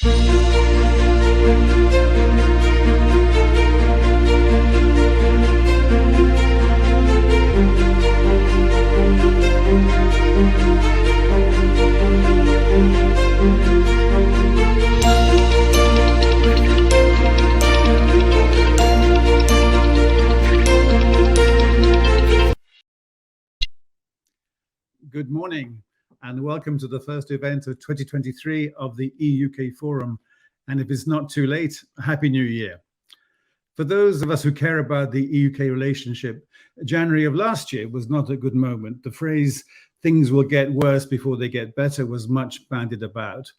Good morning and welcome to the first event of 2023 of the EU-UK Forum. And if it's not too late, Happy New Year. For those of us who care about the EU-UK relationship, January of last year was not a good moment. The phrase, things will get worse before they get better, was much bandied about.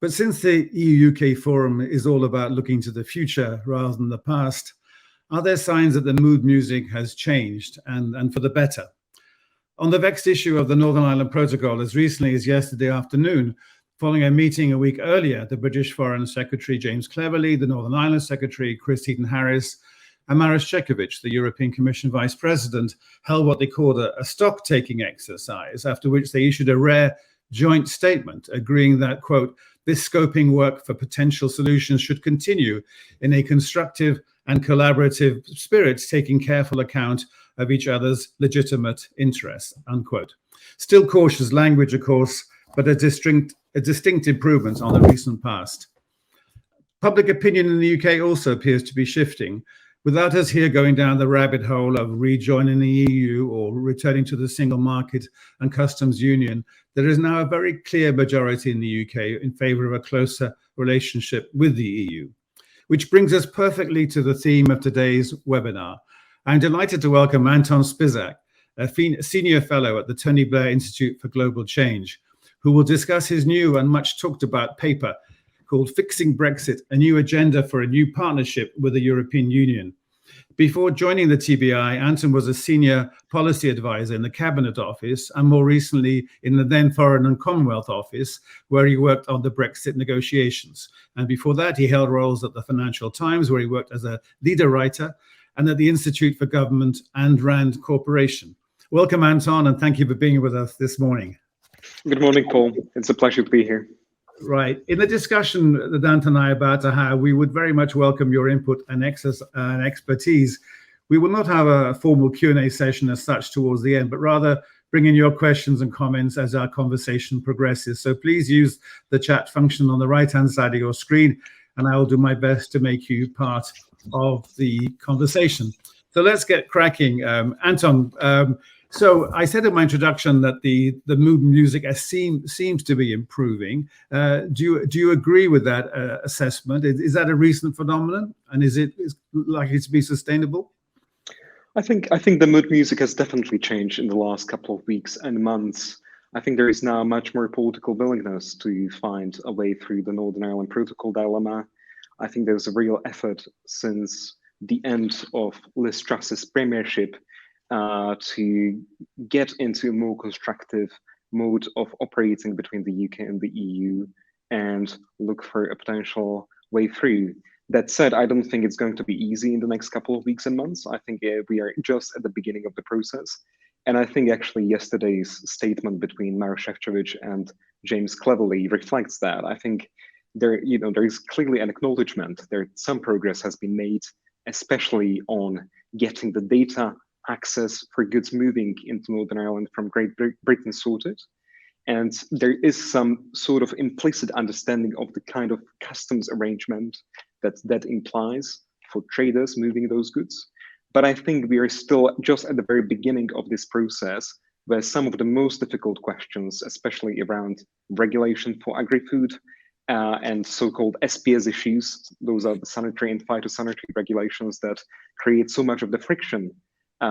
But since the EU-UK Forum is all about looking to the future rather than the past, are there signs that the mood music has changed and for the better? On the vexed issue of the Northern Ireland Protocol, as recently as yesterday afternoon, following a meeting a week earlier, the British Foreign Secretary James Cleverly, the Northern Ireland Secretary Chris Heaton-Harris, and Maroš Šefčovič, the European Commission Vice President, held what they called a stock-taking exercise, after which they issued a rare joint statement agreeing that, quote, this scoping work for potential solutions should continue in a constructive and collaborative spirit, taking careful account of each other's legitimate interests, unquote. Still cautious language, of course, but a distinct improvement on the recent past. Public opinion in the UK also appears to be shifting. Without us here going down the rabbit hole of rejoining the EU or returning to the single market and customs union, there is now a very clear majority in the UK in favour of a closer relationship with the EU. Which brings us perfectly to the theme of today's webinar. I'm delighted to welcome Anton Spisak, a senior fellow at the Tony Blair Institute for Global Change, who will discuss his new and much talked about paper called Fixing Brexit, a new agenda for a new partnership with the European Union. Before joining the TBI, Anton was a senior policy advisor in the Cabinet Office and more recently in the then Foreign and Commonwealth Office, where he worked on the Brexit negotiations. And before that, he held roles at the Financial Times, where he worked as a leader writer, and at the Institute for Government and Rand Corporation. Welcome, Anton, and thank you for being with us this morning. Good morning, Paul. It's a pleasure to be here. Right. In the discussion that Anton and I are about to have, we would very much welcome your input and expertise. We will not have a formal Q&A session as such towards the end, but rather bring in your questions and comments as our conversation progresses. So please use the chat function on the right-hand side of your screen, and I will do my best to make you part of the conversation. So let's get cracking. Anton, so I said in my introduction that the mood music seems to be improving. Do you agree with that assessment? Is that a recent phenomenon, and is likely to be sustainable? I think the mood music has definitely changed in the last couple of weeks and months. I think there is now much more political willingness to find a way through the Northern Ireland Protocol dilemma. I think there's a real effort since the end of Liz Truss's premiership to get into a more constructive mode of operating between the UK and the EU and look for a potential way through. That said, I don't think it's going to be easy in the next couple of weeks and months. I think we are just at the beginning of the process. And I think actually yesterday's statement between Maroš Šefčovič and James Cleverly reflects that. I think there is clearly an acknowledgement that some progress has been made, especially on getting the data access for goods moving into Northern Ireland from Great Britain sorted. And there is some sort of implicit understanding of the kind of customs arrangement that implies for traders moving those goods. But I think we are still just at the very beginning of this process, where some of the most difficult questions, especially around regulation for agri-food, and so-called SPS issues, those are the sanitary and phytosanitary regulations that create so much of the friction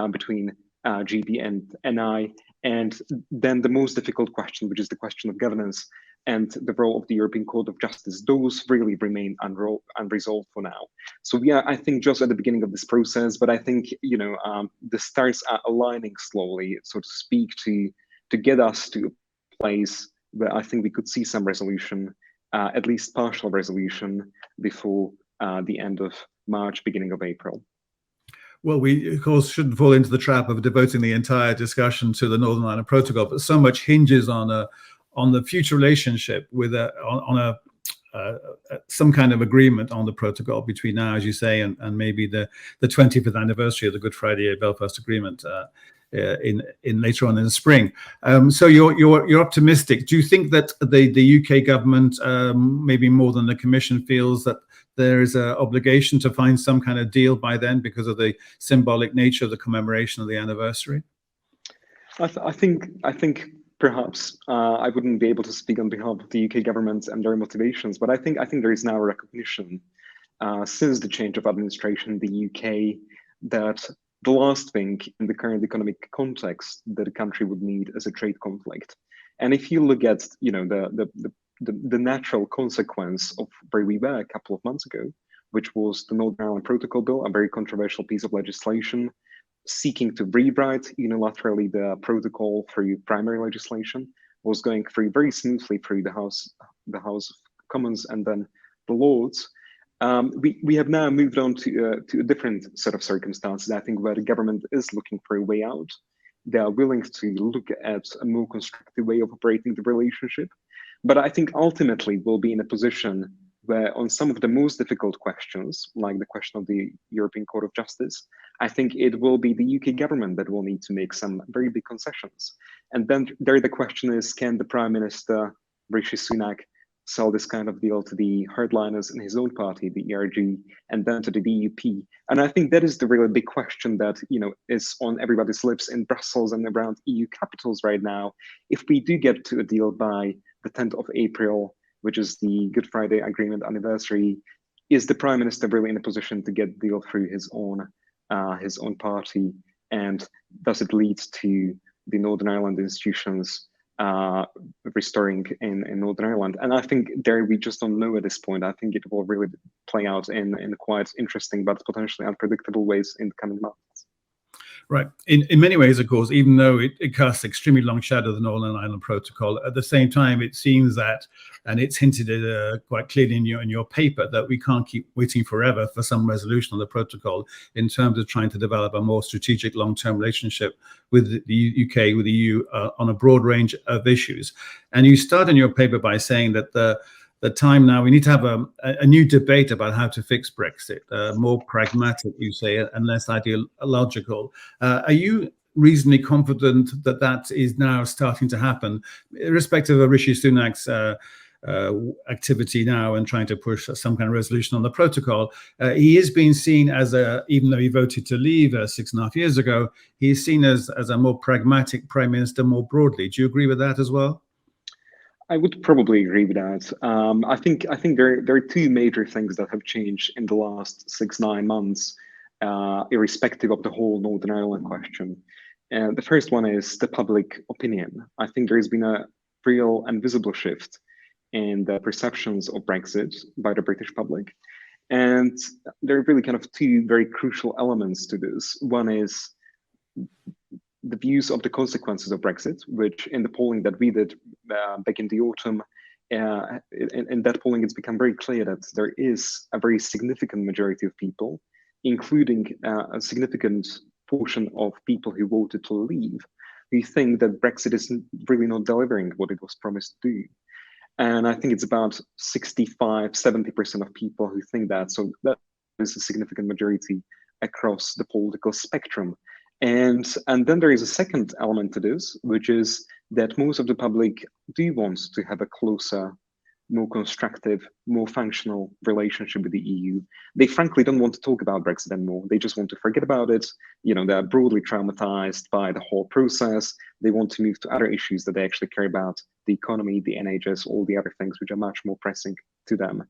between GB and NI. And then the most difficult question, which is the question of governance and the role of the European Court of Justice, those really remain unresolved for now. So we are, I think, just at the beginning of this process, but I think, the stars are aligning slowly, so to speak, to get us to a place where I think we could see some resolution, at least partial resolution, before the end of March, beginning of April. Well, we, of course, shouldn't fall into the trap of devoting the entire discussion to the Northern Ireland Protocol, but so much hinges on the future relationship with on some kind of agreement on the protocol between now, as you say, and maybe the 25th anniversary of the Good Friday Belfast Agreement in later on in the spring. So you're optimistic. Do you think that the UK government, maybe more than the Commission, feels that there is an obligation to find some kind of deal by then because of the symbolic nature of the commemoration of the anniversary? I think perhaps I wouldn't be able to speak on behalf of the UK government and their motivations, but I think there is now a recognition since the change of administration in the UK that the last thing in the current economic context that a country would need is a trade conflict. And if you look at the natural consequence of where we were a couple of months ago, which was the Northern Ireland Protocol Bill, a very controversial piece of legislation seeking to rewrite unilaterally the protocol through primary legislation, was going through very smoothly through the House of Commons and then the Lords. We have now moved on to a different set of circumstances, I think, where the government is looking for a way out. They are willing to look at a more constructive way of operating the relationship. But I think ultimately we'll be in a position where on some of the most difficult questions, like the question of the European Court of Justice, I think it will be the UK government that will need to make some very big concessions. And then there the question is, can the Prime Minister, Rishi Sunak, sell this kind of deal to the hardliners in his own party, the ERG, and then to the DUP? And I think that is the really big question that is on everybody's lips in Brussels and around EU capitals right now. If we do get to a deal by the 10th of April, which is the Good Friday Agreement anniversary, is the Prime Minister really in a position to get the deal through his own party? And does it lead to the Northern Ireland institutions restoring in Northern Ireland? And I think there we just don't know at this point. I think it will really play out in quite interesting but potentially unpredictable ways in the coming months. Right. In many ways, of course, even though it casts extremely long shadow of the Northern Ireland Protocol, at the same time, it seems that, and it's hinted at quite clearly in your paper, that we can't keep waiting forever for some resolution of the protocol in terms of trying to develop a more strategic long-term relationship with the UK, with the EU, on a broad range of issues. And you start in your paper by saying that the time now, we need to have a new debate about how to fix Brexit, more pragmatic, you say, and less ideological. Are you reasonably confident that that is now starting to happen, irrespective of Rishi Sunak's activity now and trying to push some kind of resolution on the protocol? He is being seen as even though he voted to leave 6.5 years ago, he is seen as a more pragmatic Prime Minister more broadly. Do you agree with that as well? I would probably agree with that. I think there are two major things that have changed in the last 6-9 months, irrespective of the whole Northern Ireland question. The first one is the public opinion. I think there has been a real and visible shift in the perceptions of Brexit by the British public. And there are really kind of two very crucial elements to this. One is the views of the consequences of Brexit, which in the polling that we did back in the autumn, in that polling, it's become very clear that there is a very significant majority of people, including a significant portion of people who voted to leave, who think that Brexit is really not delivering what it was promised to do. And I think it's about 65-70% of people who think that. So that is a significant majority across the political spectrum. And then there is a second element to this, which is that most of the public do want to have a closer, more constructive, more functional relationship with the EU. They frankly don't want to talk about Brexit anymore. They just want to forget about it. They're broadly traumatized by the whole process. They want to move to other issues that they actually care about: the economy, the NHS, all the other things which are much more pressing to them.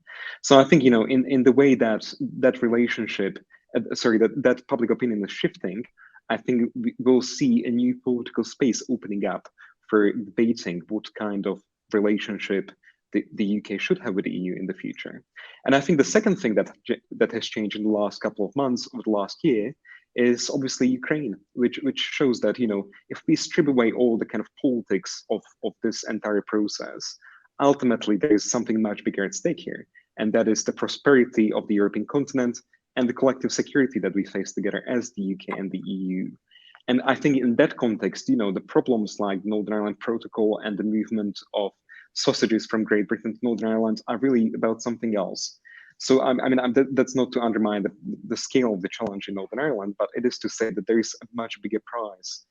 So I think, in the way that relationship, that public opinion is shifting, I think we'll see a new political space opening up for debating what kind of relationship the UK should have with the EU in the future. And I think the second thing that has changed in the last couple of months, over the last year, is obviously Ukraine, which shows that, if we strip away all the kind of politics of this entire process, ultimately there is something much bigger at stake here. And that is the prosperity of the European continent and the collective security that we face together as the UK and the EU. And I think in that context, the problems like Northern Ireland Protocol and the movement of sausages from Great Britain to Northern Ireland are really about something else. So that's not to undermine the scale of the challenge in Northern Ireland, but it is to say that there is a much bigger prize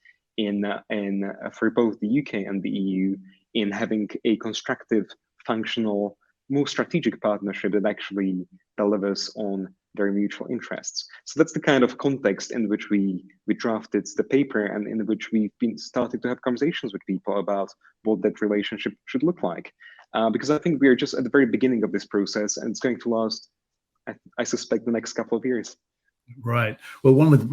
for both the UK and the EU in having a constructive, functional, more strategic partnership that actually delivers on their mutual interests. So that's the kind of context in which we drafted the paper, and in which we've been starting to have conversations with people about what that relationship should look like. Because I think we are just at the very beginning of this process, and it's going to last, I suspect, the next couple of years. Right. Well, one of the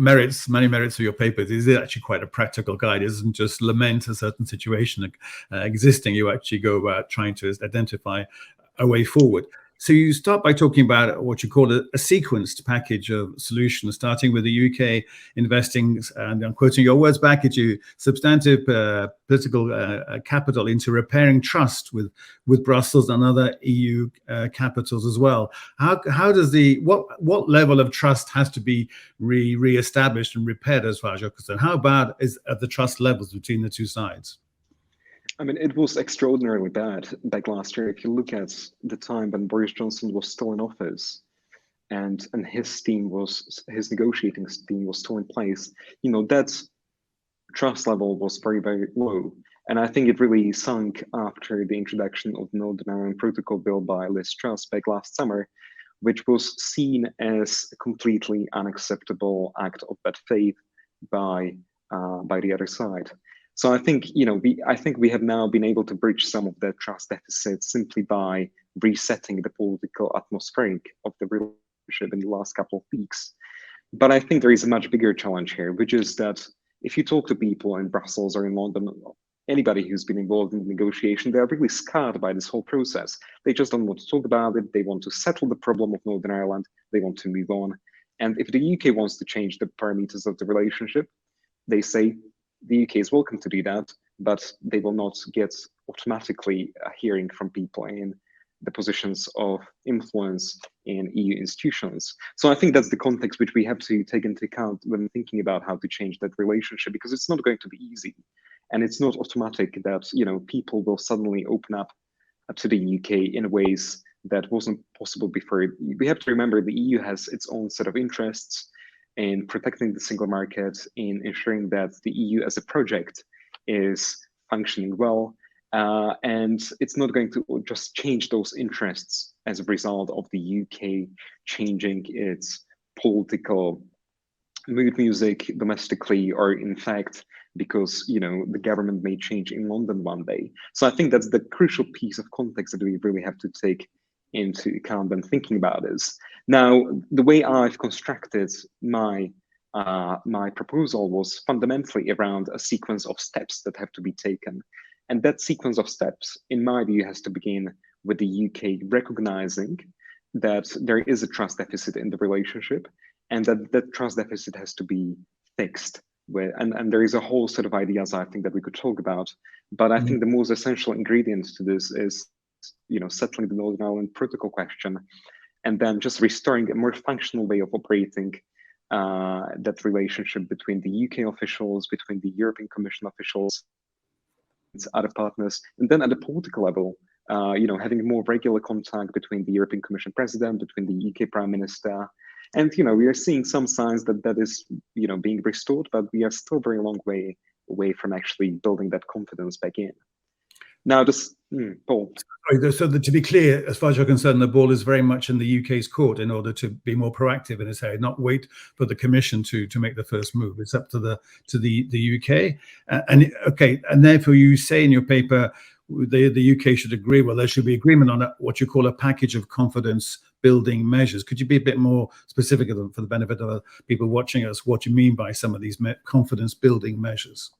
many merits of your paper is actually quite a practical guide. It doesn't just lament a certain situation existing. You actually go about trying to identify a way forward. So you start by talking about what you call a sequenced package of solutions, starting with the UK investing, and I'm quoting your words back at you, substantive political capital into repairing trust with Brussels and other EU capitals as well. How does what level of trust has to be re-established and repaired as far as you're concerned? How bad are the trust levels between the two sides? I mean, it was extraordinarily bad back last year. If you look at the time when Boris Johnson was still in office, and his negotiating team was still in place, that trust level was very, very low. And I think it really sunk after the introduction of the Northern Ireland Protocol Bill by Liz Truss back last summer, which was seen as a completely unacceptable act of bad faith by the other side. So I think we have now been able to bridge some of that trust deficit simply by resetting the political atmospheric of the relationship in the last couple of weeks. But I think there is a much bigger challenge here, which is that if you talk to people in Brussels or in London, anybody who's been involved in the negotiation, they are really scarred by this whole process. They just don't want to talk about it. They want to settle the problem of Northern Ireland. They want to move on. And if the UK wants to change the parameters of the relationship, they say the UK is welcome to do that, but they will not get automatically a hearing from people in the positions of influence in EU institutions. So I think that's the context which we have to take into account when thinking about how to change that relationship, because it's not going to be easy. And it's not automatic that people will suddenly open up to the UK in ways that wasn't possible before. We have to remember the EU has its own set of interests in protecting the single market, in ensuring that the EU as a project is functioning well. And it's not going to just change those interests as a result of the UK changing its political mood music domestically, or in fact, because the government may change in London one day. So I think that's the crucial piece of context that we really have to take into account when thinking about this. Now, the way I've constructed my proposal was fundamentally around a sequence of steps that have to be taken. And that sequence of steps, in my view, has to begin with the UK recognizing that there is a trust deficit in the relationship, and that trust deficit has to be fixed. And there is a whole set of ideas, I think, that we could talk about. But I think the most essential ingredient to this is settling the Northern Ireland Protocol question, and then just restoring a more functional way of operating that relationship between the UK officials, between the European Commission officials, other partners, and then at the political level, having more regular contact between the European Commission President, between the UK Prime Minister. And we are seeing some signs that is being restored, but we are still very long way away from actually building that confidence back in. Now, Paul. So to be clear, as far as you're concerned, the ball is very much in the UK's court in order to be more proactive in its area, not wait for the Commission to make the first move. It's up to the UK. And therefore you say in your paper the UK should agree. Well, there should be agreement on what you call a package of confidence building measures. Could you be a bit more specific for the benefit of people watching us, what you mean by some of these confidence building measures?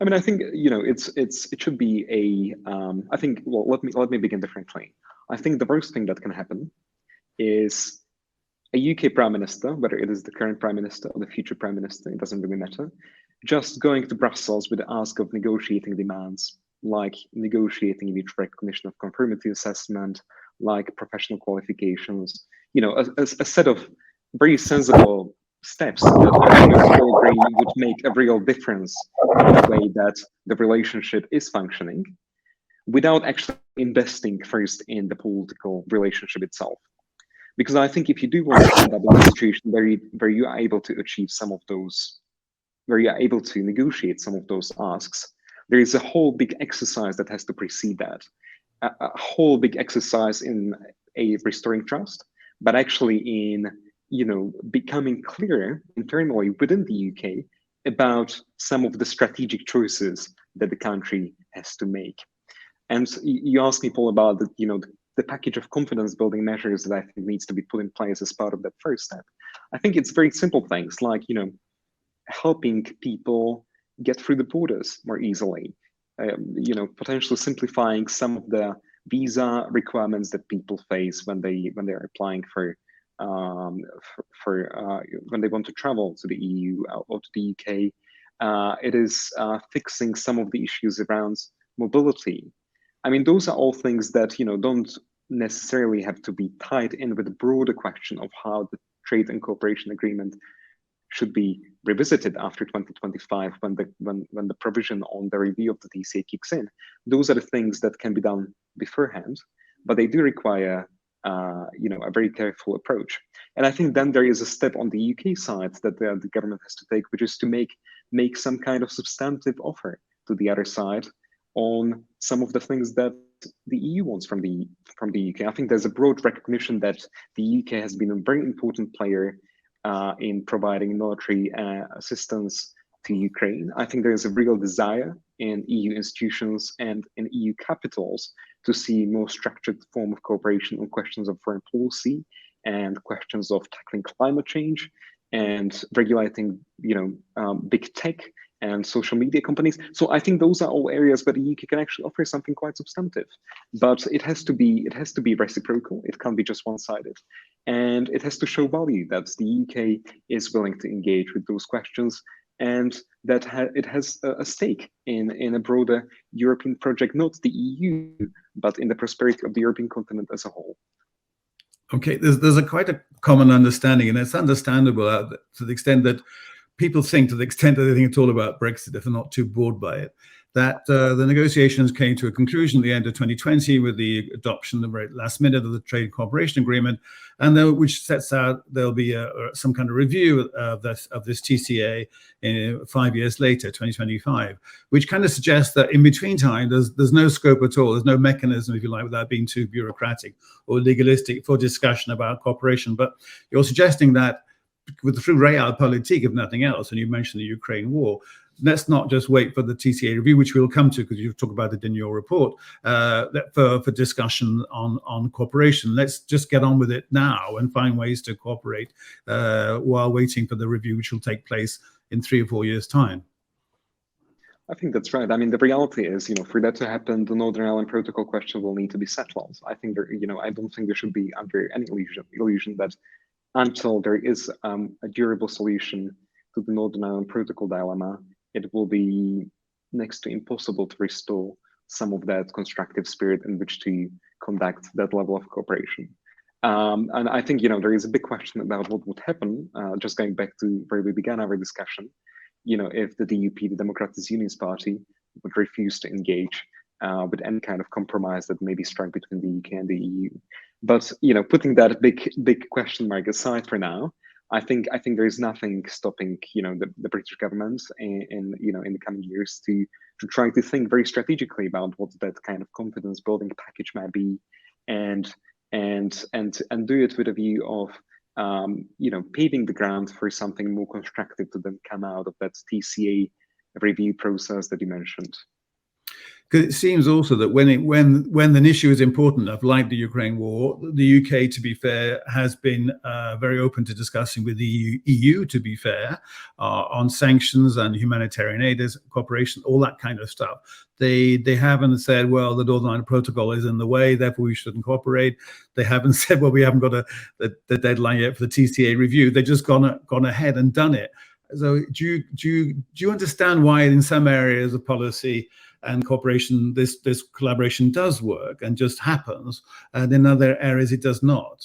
I mean, I think it should be I think. Well, let me begin differently. I think the worst thing that can happen is a UK Prime Minister, whether it is the current Prime Minister or the future Prime Minister, it doesn't really matter, just going to Brussels with the ask of negotiating demands, like negotiating mutual recognition of conformity assessment, like professional qualifications. A set of very sensible steps that I agree would make a real difference in the way that the relationship is functioning, without actually investing first in the political relationship itself. Because I think if you do want to end up in a situation where you are able to achieve some of those, where you are able to negotiate some of those asks, there is a whole big exercise that has to precede that. A whole big exercise in restoring trust, but actually in becoming clearer internally within the UK about some of the strategic choices that the country has to make. And you asked me, Paul, about the package of confidence building measures that I think needs to be put in place as part of that first step. I think it's very simple things like helping people get through the borders more easily, potentially simplifying some of the visa requirements that people face when they're applying for when they want to travel to the EU or to the UK. It is fixing some of the issues around mobility. I mean, those are all things that don't necessarily have to be tied in with the broader question of how the trade and cooperation agreement should be revisited after 2025 when the provision on the review of the TCA kicks in. Those are the things that can be done beforehand, but they do require a very careful approach. And I think then there is a step on the UK side that the government has to take, which is to make some kind of substantive offer to the other side on some of the things that the EU wants from the UK. I think there's a broad recognition that the UK has been a very important player in providing military assistance to Ukraine. I think there is a real desire in EU institutions and in EU capitals to see more structured form of cooperation on questions of foreign policy and questions of tackling climate change and regulating, big tech and social media companies. So I think those are all areas where the UK can actually offer something quite substantive, but it has to be reciprocal. It can't be just one-sided, and it has to show value that the UK is willing to engage with those questions and that it has a stake in a broader European project, not the EU, but in the prosperity of the European continent as a whole. Okay, there's quite a common understanding, and it's understandable to the extent that people think, to the extent that they think at all about Brexit, if they're not too bored by it, that the negotiations came to a conclusion at the end of 2020 with the adoption, the very last minute, of the Trade Cooperation Agreement, and which sets out there'll be some kind of review of this TCA 5 years later, 2025, which kind of suggests that in between time, there's no scope at all, there's no mechanism, if you like, without being too bureaucratic or legalistic, for discussion about cooperation. But you're suggesting that through realpolitik, if nothing else, and you mentioned the Ukraine war, let's not just wait for the TCA review, which we'll come to because you talk about it in your report, for discussion on cooperation. Let's just get on with it now and find ways to cooperate while waiting for the review, which will take place in 3 or 4 years' time. I think that's right. I mean, the reality is, for that to happen, the Northern Ireland Protocol question will need to be settled. I think I don't think there should be under any illusion that until there is a durable solution to the Northern Ireland Protocol dilemma, it will be next to impossible to restore some of that constructive spirit in which to conduct that level of cooperation. And I think, there is a big question about what would happen, just going back to where we began our discussion, if the DUP, the Democratic Unionist Party, would refuse to engage with any kind of compromise that may be struck between the UK and the EU. But putting that big question mark aside for now, I think there is nothing stopping the British government in the coming years to try to think very strategically about what that kind of confidence building package might be, and do it with a view of paving the ground for something more constructive to then come out of that TCA review process that you mentioned. Because it seems also that when an issue is important enough, like the Ukraine war, the UK, to be fair, has been very open to discussing with the EU, to be fair, on sanctions and humanitarian aid, cooperation, all that kind of stuff. They haven't said, well, the Northern Ireland Protocol is in the way, therefore we shouldn't cooperate. They haven't said, well, we haven't got the deadline yet for the TCA review. They've just gone ahead and done it. So do you understand why in some areas of policy and cooperation, this collaboration does work and just happens, and in other areas it does not?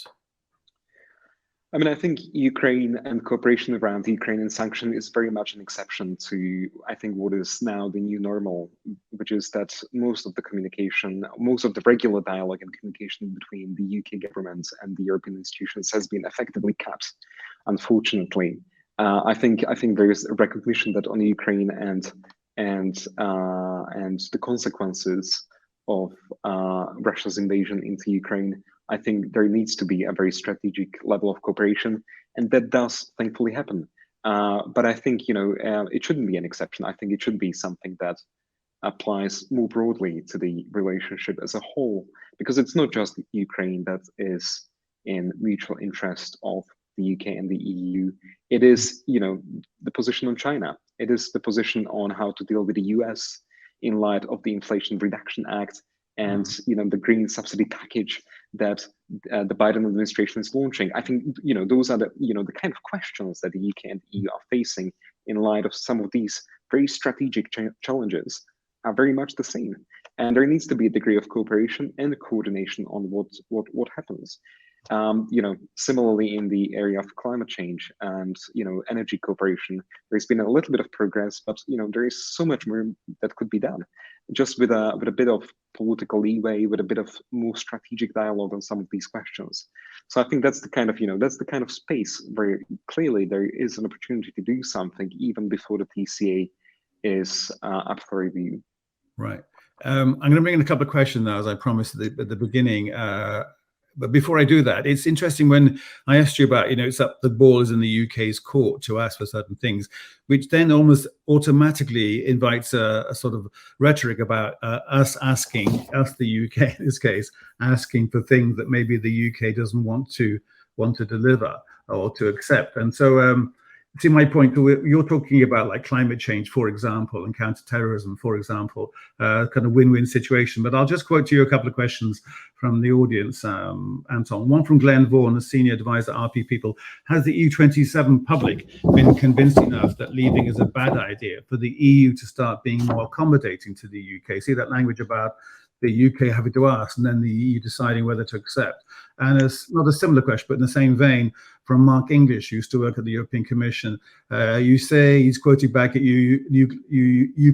I mean, I think Ukraine and cooperation around the Ukrainian sanction is very much an exception to, I think, what is now the new normal, which is that most of the communication, most of the regular dialogue and communication between the UK government and the European institutions has been effectively cut, unfortunately. I think there is a recognition that on Ukraine and the consequences of Russia's invasion into Ukraine, I think there needs to be a very strategic level of cooperation, and that does thankfully happen. But I think it shouldn't be an exception. I think it should be something that applies more broadly to the relationship as a whole, because it's not just Ukraine that is in mutual interest of the UK and the EU. It is, the position on China. It is the position on how to deal with the US in light of the Inflation Reduction Act and the green subsidy package that the Biden administration is launching. I think those are the kind of questions that the UK and the EU are facing in light of some of these very strategic challenges are very much the same. And there needs to be a degree of cooperation and coordination on what happens. Similarly in the area of climate change and energy cooperation, there's been a little bit of progress, but there is so much more that could be done, just with a bit of political leeway, with a bit of more strategic dialogue on some of these questions. So I think that's the kind of space where clearly there is an opportunity to do something even before the TCA is up for review. Right. I'm going to bring in a couple of questions now, as I promised at the beginning. But before I do that, it's interesting when I asked you about, it's up, the ball is in the UK's court to ask for certain things, which then almost automatically invites a sort of rhetoric about us, the UK in this case, asking for things that maybe the UK doesn't want to deliver or to accept. And so, to my point, you're talking about like climate change, for example, and counterterrorism, for example, kind of win-win situation. But I'll just quote to you a couple of questions from the audience, Anton. One from Glenn Vaughan, a senior advisor at RP People. Has the EU27 public been convinced enough that leaving is a bad idea for the EU to start being more accommodating to the UK? See that language about the UK having to ask and then the EU deciding whether to accept. And it's not a similar question, but in the same vein, from Mark English, who used to work at the European Commission. You say, he's quoting back at you,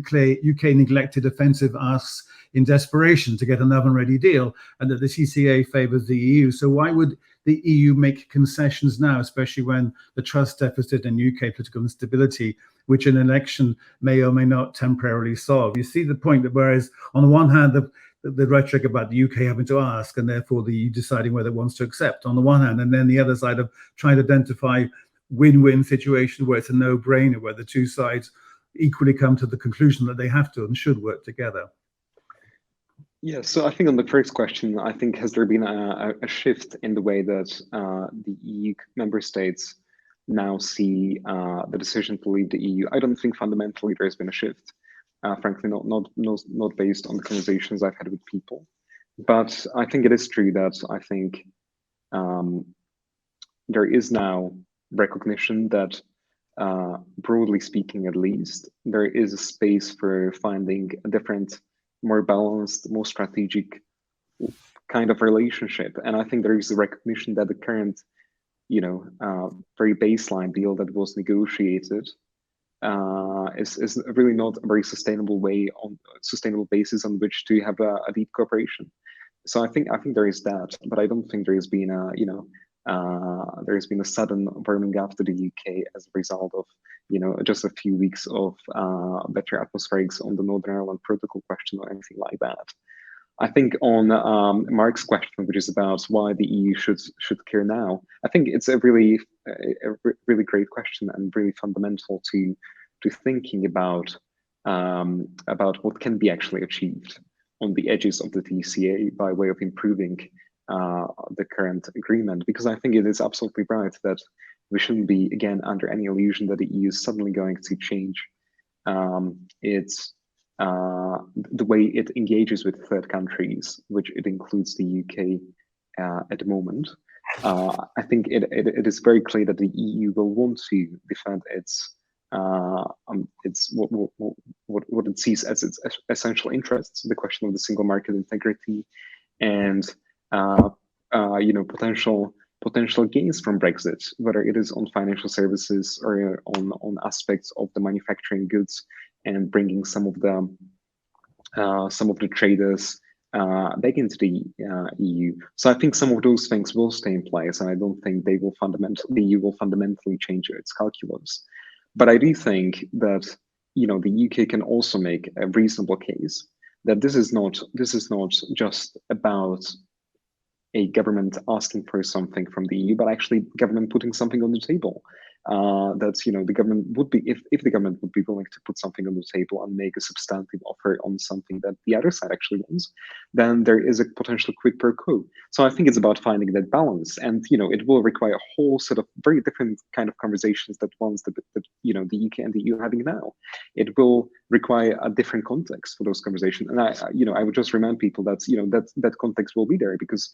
UK neglected offensive asks in desperation to get an oven-ready deal, and that the TCA favors the EU. So why would the EU make concessions now, especially when the trust deficit and UK political instability, which an election may or may not temporarily solve? You see the point that whereas on the one hand, the rhetoric about the UK having to ask and therefore the EU deciding whether it wants to accept on the one hand, and then the other side of trying to identify win-win situation where it's a no-brainer, where the two sides equally come to the conclusion that they have to and should work together. Yeah, so I think on the first question, I think has there been a shift in the way that the EU member states now see the decision to leave the EU? I don't think fundamentally there's been a shift. Frankly, not based on the conversations I've had with people, but I think it is true that I think there is now recognition that, broadly speaking, at least, there is a space for finding a different, more balanced, more strategic kind of relationship. And I think there is a recognition that the current, very baseline deal that was negotiated is really not a very sustainable basis on which to have a deep cooperation. So I think there is that, but I don't think there has been there has been a sudden warming up to the UK as a result of just a few weeks of better atmospherics on the Northern Ireland Protocol question or anything like that. I think on Mark's question, which is about why the EU should care now, I think it's a really great question and really fundamental to thinking about what can be actually achieved on the edges of the TCA by way of improving the current agreement. Because I think it is absolutely right that we shouldn't be, again, under any illusion that the EU is suddenly going to change the way it engages with third countries, which it includes the UK at the moment. I think it is very clear that the EU will want to defend its what it sees as its essential interests, the question of the single market integrity and potential potential gains from Brexit, whether it is on financial services or on aspects of the manufacturing goods, and bringing some of the traders back into the EU. So I think some of those things will stay in place, and I don't think the EU will fundamentally change its calculus. But I do think that the UK can also make a reasonable case that this is not just about a government asking for something from the EU, but actually government putting something on the table. That the government would be, if the government would be willing to put something on the table and make a substantive offer on something that the other side actually wants, then there is a potential quid pro quo. So I think it's about finding that balance, and it will require a whole set of very different kind of conversations that ones that the UK and the EU are having now. It will require a different context for those conversations, and I would just remind people that that context will be there because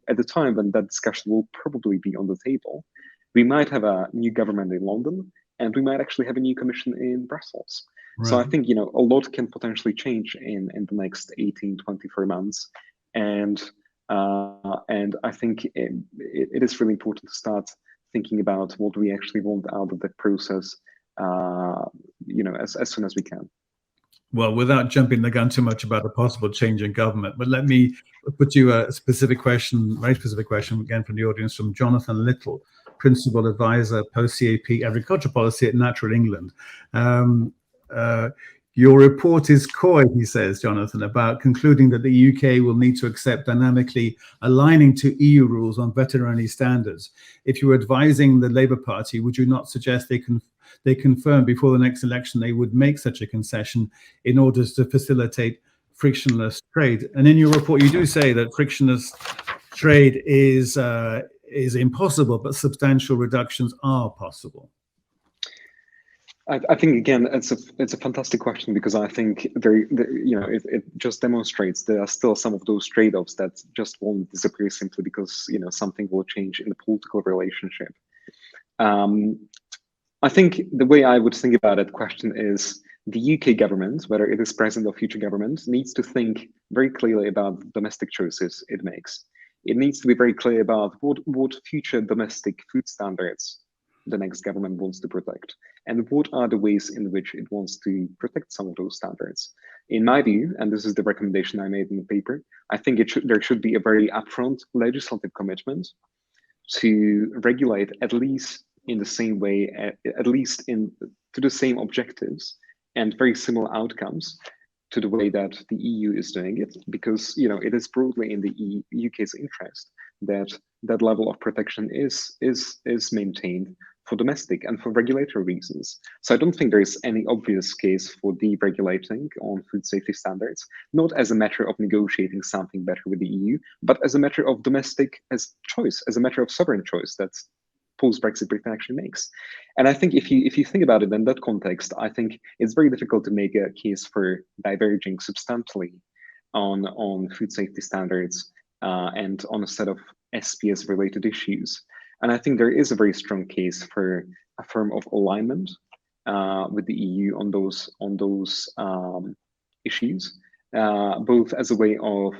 at the time when that discussion will probably be on the table, we might have a new government in London, and we might actually have a new commission in Brussels. Right. So I think a lot can potentially change in the next 18, 24 months, and I think it is really important to start thinking about what we actually want out of the process, as soon as we can. Well, without jumping the gun too much about a possible change in government, but let me put you a specific question, very specific question, again from the audience, from Jonathan Little, Principal Advisor, Post-CAP Agriculture Policy at Natural England. Your report is coy, he says, Jonathan, about concluding that the UK will need to accept dynamically aligning to EU rules on veterinary standards. If you were advising the Labour Party, would you not suggest they confirm before the next election they would make such a concession in order to facilitate frictionless trade? And in your report, you do say that frictionless trade is impossible, but substantial reductions are possible. I think again, it's a fantastic question, because I think it just demonstrates there are still some of those trade-offs that just won't disappear simply because something will change in the political relationship. I think the way I would think about that question is the UK government, whether it is present or future government, needs to think very clearly about domestic choices it makes. It needs to be very clear about what future domestic food standards the next government wants to protect, and what are the ways in which it wants to protect some of those standards. In my view, and this is the recommendation I made in the paper, I think there should be a very upfront legislative commitment to regulate at least in the same way, at least to the same objectives and very similar outcomes to the way that the EU is doing it, because it is broadly in the UK's interest that that level of protection is maintained for domestic and for regulatory reasons. So I don't think there is any obvious case for deregulating on food safety standards, not as a matter of negotiating something better with the EU, but as a matter of domestic choice, as a matter of sovereign choice that post-Brexit Britain actually makes. And I think if you think about it in that context, I think it's very difficult to make a case for diverging substantially on food safety standards and on a set of SPS-related issues. And I think there is a very strong case for a form of alignment with the EU on those issues, both as a way of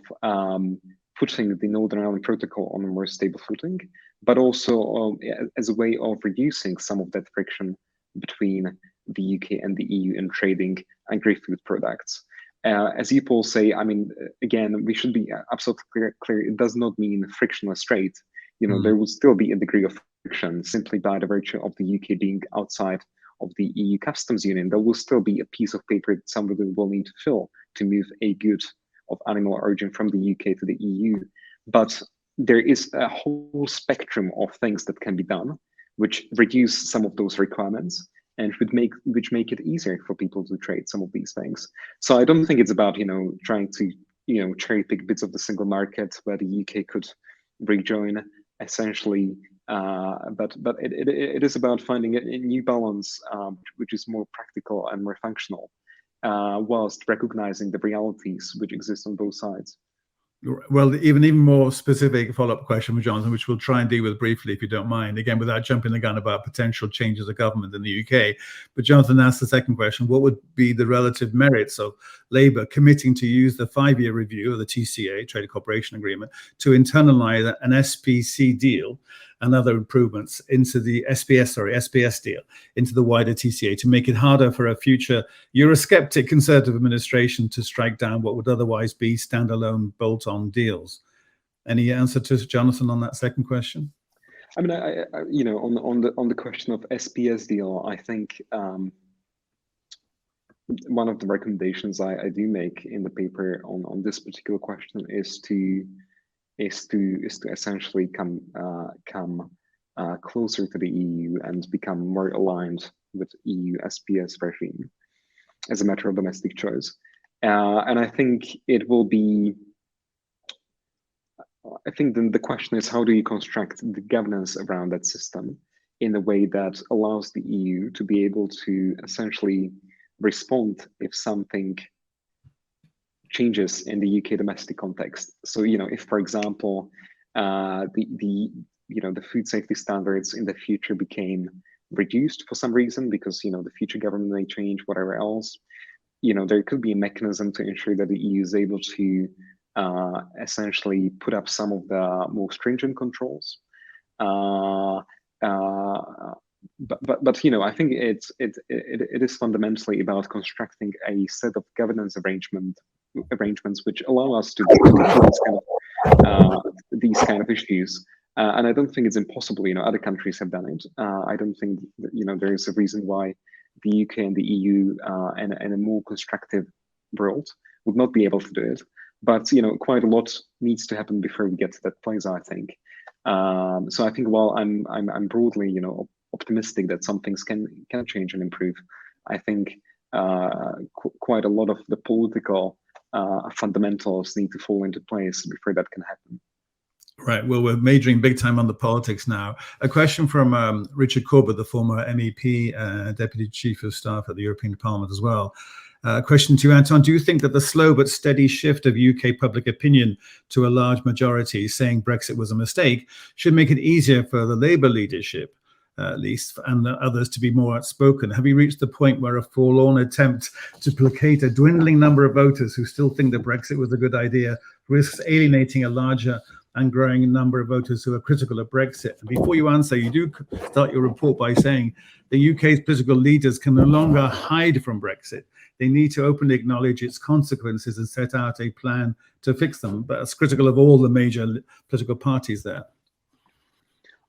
putting the Northern Ireland Protocol on a more stable footing, but also as a way of reducing some of that friction between the UK and the EU in trading agri-food products. As you, Paul, say, I mean, again, we should be absolutely clear. It does not mean frictionless trade. There will still be a degree of friction simply by the virtue of the UK being outside of the EU customs union. There will still be a piece of paper that somebody will need to fill to move a good of animal origin from the UK to the EU. But there is a whole spectrum of things that can be done, which reduce some of those requirements and which make it easier for people to trade some of these things. So I don't think it's about trying to cherry pick bits of the single market where the UK could rejoin essentially, but it is about finding a new balance which is more practical and more functional, whilst recognizing the realities which exist on both sides. Well, even more specific follow-up question with Jonathan, which we'll try and deal with briefly, if you don't mind, again, without jumping the gun about potential changes of government in the UK. But Jonathan asked the second question: what would be the relative merits of Labour committing to use the 5-year review of the TCA, Trade Cooperation Agreement, to internalise an SPC deal and other improvements into the SPS deal, into the wider TCA, to make it harder for a future Eurosceptic Conservative administration to strike down what would otherwise be standalone bolt-on deals? Any answer to Jonathan on that second question? I mean, you know, on the question of SPS deal, I think one of the recommendations I do make in the paper on this particular question is to essentially come closer to the EU and become more aligned with EU SPS regime as a matter of domestic choice. And I think it will be. I think then the question is, how do you construct the governance around that system in a way that allows the EU to be able to essentially respond if something changes in the UK domestic context. So, you know, if, for example, the food safety standards in the future became reduced for some reason because, you know, the future government may change, whatever else, you know, there could be a mechanism to ensure that the EU is able to essentially put up some of the more stringent controls. But you know, I think it is fundamentally about constructing a set of governance arrangements which allow us to do these kind of issues. And I don't think it's impossible. You know, other countries have done it. I don't think that, you know, there is a reason why the UK and the EU and a more constructive world would not be able to do it. But, you know, quite a lot needs to happen before we get to that place, I think. So I think while I'm broadly, you know, optimistic that some things can change and improve, I think quite a lot of the political fundamentals need to fall into place before that can happen. Right. Well, we're majoring big time on the politics now. A question from Richard Corbett, the former MEP, Deputy Chief of Staff at the European Parliament as well. Question to you, Anton. Do you think that the slow but steady shift of UK public opinion to a large majority saying Brexit was a mistake should make it easier for the Labour leadership, at least, and others to be more outspoken? Have you reached the point where a forlorn attempt to placate a dwindling number of voters who still think that Brexit was a good idea risks alienating a larger and growing number of voters who are critical of Brexit? And before you answer, you do start your report by saying the UK's political leaders can no longer hide from Brexit. They need to openly acknowledge its consequences and set out a plan to fix them. But it's critical of all the major political parties there.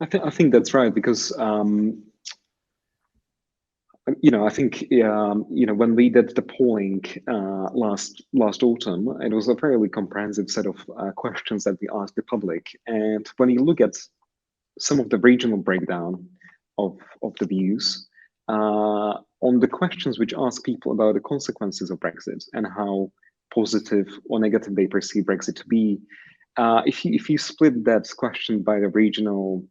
I think that's right, because you know, I think you know, when we did the polling last autumn, it was a fairly comprehensive set of questions that we asked the public. And when you look at some of the regional breakdown of the views on the questions which ask people about the consequences of Brexit and how positive or negative they perceive Brexit to be, if you split that question by the regional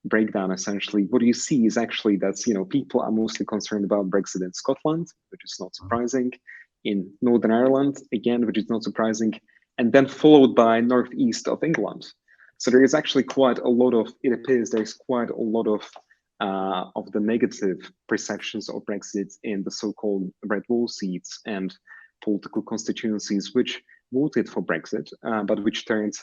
breakdown, essentially what you see is actually that, you know, people are mostly concerned about Brexit in Scotland, which is not surprising, in Northern Ireland, again, which is not surprising, and then followed by northeast of England. So there is actually quite a lot of, it appears there's quite a lot of the negative perceptions of Brexit in the so-called red wall seats and political constituencies which voted for Brexit, but which turned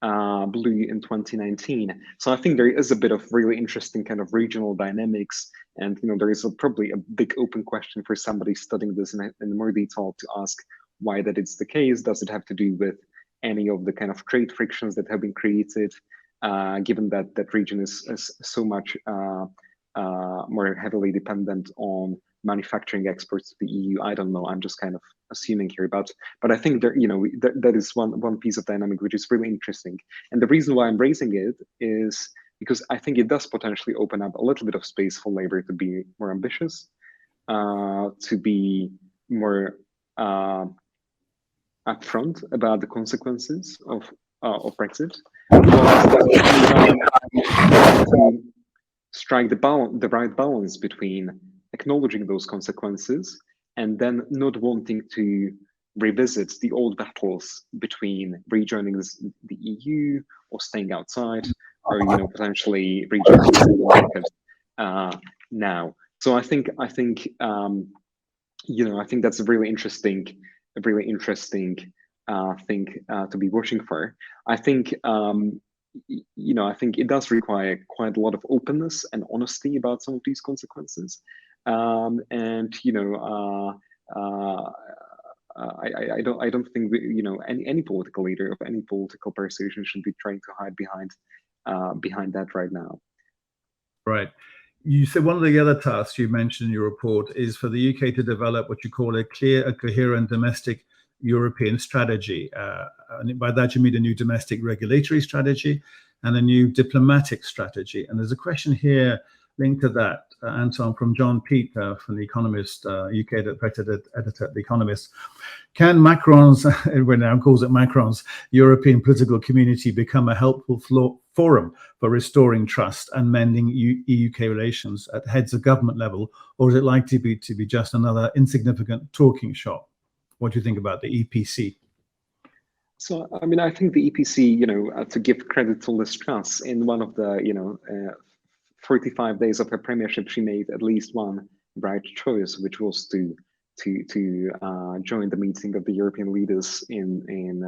blue in 2019. So I think there is a bit of really interesting kind of regional dynamics, and you know, there is probably a big open question for somebody studying this in more detail to ask why that is the case. Does it have to do with any of the kind of trade frictions that have been created, given that that region is so much more heavily dependent on manufacturing exports to the EU? I don't know. I'm just kind of assuming here, but I think there, you know, that is one piece of dynamic which is really interesting. And the reason why I'm raising it is because I think it does potentially open up a little bit of space for Labour to be more ambitious, to be more upfront about the consequences of Brexit, to strike the right balance between acknowledging those consequences and then not wanting to revisit the old battles between rejoining the EU or staying outside, or you know, potentially rejoining the market now. So I think you know, I think that's a really interesting thing to be watching for. I think I think it does require quite a lot of openness and honesty about some of these consequences. And I don't think any political leader of any political persuasion should be trying to hide behind that right now. Right. You said one of the other tasks you mentioned in your report is for the UK to develop what you call a clear and coherent domestic European strategy. And by that, you mean a new domestic regulatory strategy and a new diplomatic strategy. And there's a question linked to that, Anton, from John Peet from The Economist, UK editor at The Economist. Can Macron's, everyone now calls it Macron's, European political community become a helpful forum for restoring trust and mending EU-UK relations at heads of government level, or is it likely to be just another insignificant talking shop? What do you think about the EPC? So, I mean, I think the EPC, to give credit to Liz Truss, in one of the, 45 days of her premiership, she made at least one right choice, which was to join the meeting of the European leaders in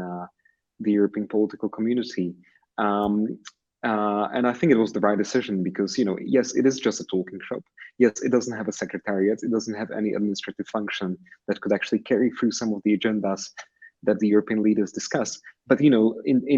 the European political community. And I think it was the right decision because, yes, it is just a talking shop. Yes, it doesn't have a secretariat. It doesn't have any administrative function that could actually carry through some of the agendas that the European leaders discuss. But, in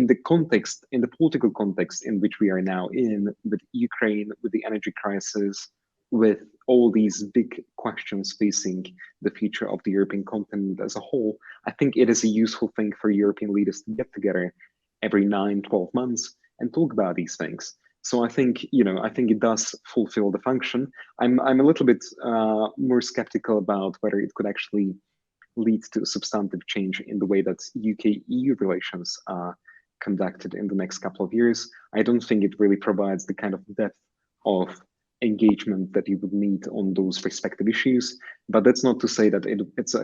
the political context in which we are now in, with Ukraine, with the energy crisis, with all these big questions facing the future of the European continent as a whole, I think it is a useful thing for European leaders to get together every 9-12 months and talk about these things. So I think it does fulfill the function. I'm a little bit more skeptical about whether it could actually lead to a substantive change in the way that UK-EU relations are conducted in the next couple of years. I don't think it really provides the kind of depth of engagement that you would need on those respective issues. But that's not to say that it's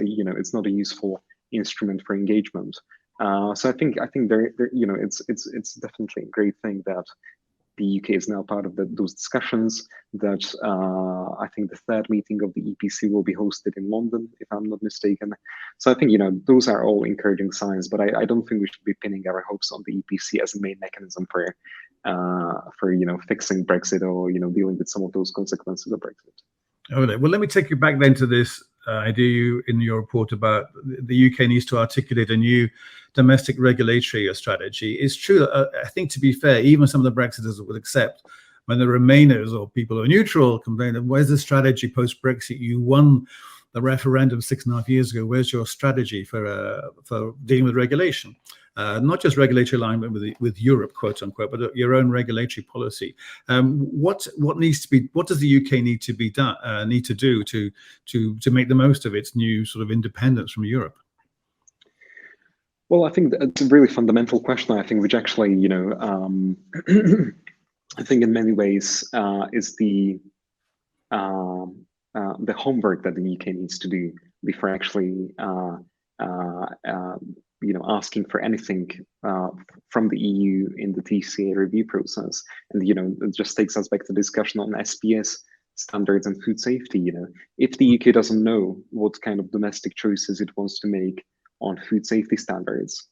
not a useful instrument for engagement. So I think it's definitely a great thing that the UK is now part of those discussions. That I think the third meeting of the EPC will be hosted in London, if I'm not mistaken. So I think those are all encouraging signs. But I don't think we should be pinning our hopes on the EPC as a main mechanism for fixing Brexit or dealing with some of those consequences of Brexit. Okay. Well, let me take you back then to this idea in your report about the UK needs to articulate a new domestic regulatory strategy. It's true that I think, to be fair, even some of the Brexiters would accept when the Remainers or people who are neutral complain, where's the strategy post-Brexit? You won the referendum 6.5 years ago. Where's your strategy for dealing with regulation? Not just regulatory alignment with Europe, quote unquote, but your own regulatory policy. What does the UK need to do to make the most of its new sort of independence from Europe? Well, I think that's a really fundamental question. I think which actually, I think in many ways is the homework that the UK needs to do before actually asking for anything from the EU in the TCA review process. And it just takes us back to discussion on SPS standards and food safety. If the UK doesn't know what kind of domestic choices it wants to make on food safety standards,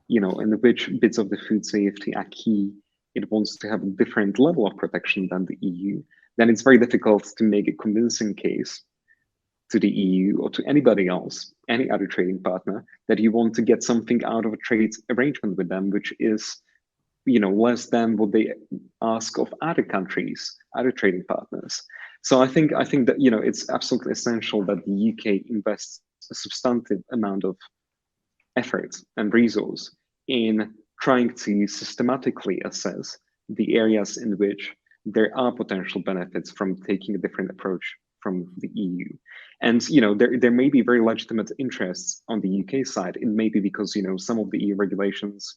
and which bits of the food safety acquis it wants to have a different level of protection than the EU, then it's very difficult to make a convincing case to the EU or to anybody else, any other trading partner, that you want to get something out of a trade arrangement with them, which is, less than what they ask of other countries, other trading partners. So I think that it's absolutely essential that the UK invests a substantive amount of effort and resource in trying to systematically assess the areas in which there are potential benefits from taking a different approach from the EU. And there may be very legitimate interests on the UK side. It may be because some of the EU regulations